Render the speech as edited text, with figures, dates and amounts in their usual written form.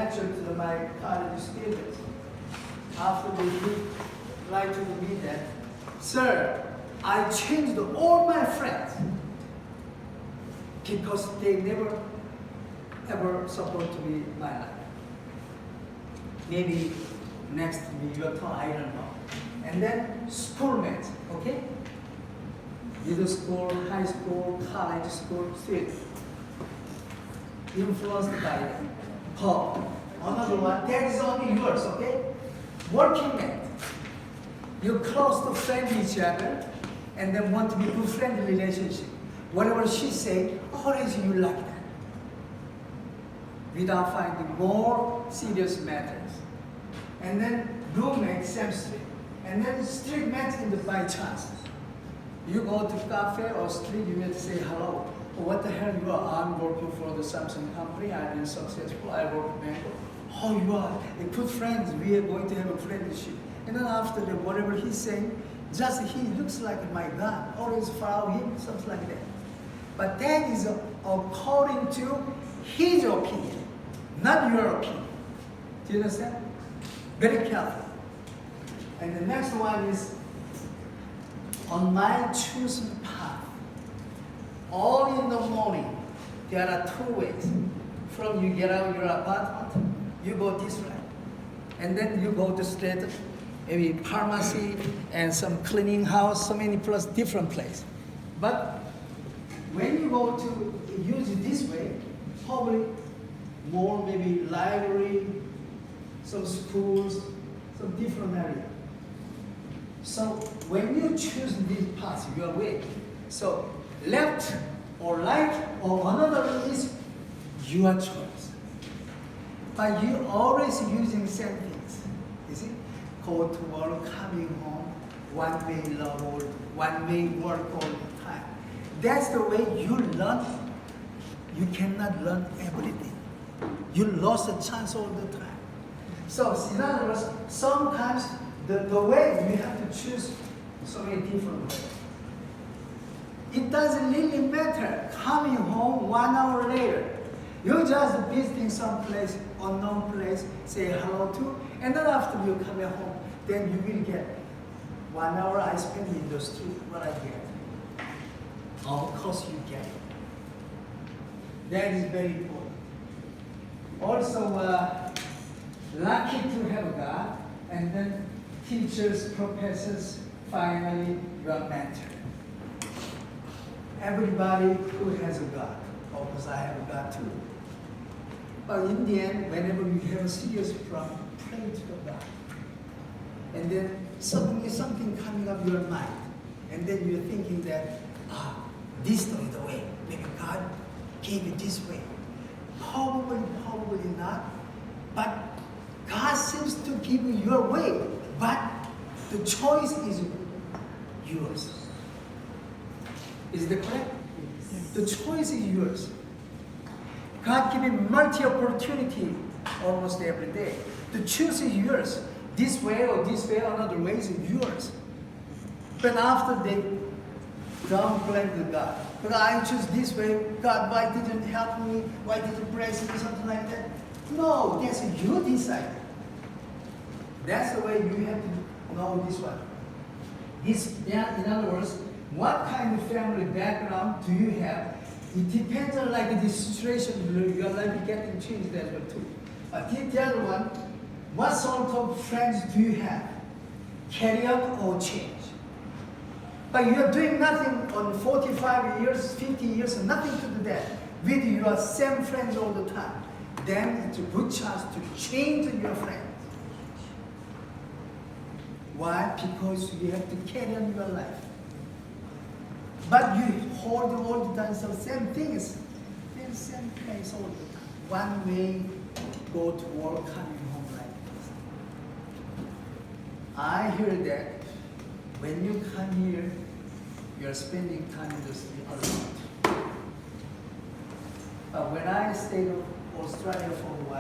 lecture to my college students. After they like to me that, sir, I changed all my friends because they never ever supposed to be my life. Maybe next to me, your turn, I don't know. And then schoolmates, okay? Middle school, high school, college school, students. Influenced by them. Paul. Another one, that is only yours, okay? Working mate. You're close to friend each other and then want to be good friend relationship. Whatever she say, always you like that. Without finding more serious matters. And then roommate, same street. And then street met in the by chance. You go to cafe or street, you may say hello. Oh, what the hell you are? I'm working for the Samsung company. I've been successful. I work in Bangkok. Oh, you are a good friend. We are going to have a friendship. And then after that, whatever he's saying, just he looks like my God. Always follow him, something like that. But that is according to his opinion, not your opinion. Do you understand? Very careful. And the next one is, on my chosen path, all in the morning, there are two ways. From you get out of your apartment, you go this way. And then you go to straight, maybe pharmacy and some cleaning house, so many plus different place. But when you go to use it this way, probably more maybe library, some schools, some different area. So when you choose this path, you are way. So left or right or another is your choice. But you always using same things. You see? Go to work, coming home, one way love, one way work all the time. That's the way you learn. You cannot learn everything. You lost a chance all the time. So in other words, sometimes the way we have to choose so many different ways. It doesn't really matter coming home 1 hour later. You just visiting some place, unknown place, say hello to, and then after you come home, then you will get 1 hour I spend in the street, what I get. Of course you get it. That is very important. Also, lucky to have God, and then teachers, professors, finally your mentor. Everybody who has a God, of course I have a God too. But in the end, whenever you have a serious problem, pray to the God. And then suddenly something coming up your mind, and then you're thinking that, this is the way. Maybe God gave it this way. Probably not. But God seems to give you your way, but the choice is yours. Is that correct? Yes. The choice is yours. God gives you multi-opportunity almost every day. The choice is yours. This way or another way is yours. But after they don't blame the God. But I choose this way. God, why didn't help me? Why didn't bless me? Something like that. No, that's you decide. That's the way you have to know this one. In other words, what kind of family background do you have? It depends on like the situation, your life getting changed as well too. But the other one, what sort of friends do you have? Carry on or change? But you are doing nothing on 45 years, 50 years, and nothing to do that with your same friends all the time. Then it's a good chance to change your friends. Why? Because you have to carry on your life. But you hold all the time the same things, in the same place all the time. One way, go to work, coming home like this. I hear that when you come here, you're spending time in the street a lot. But when I stayed in Australia for a while,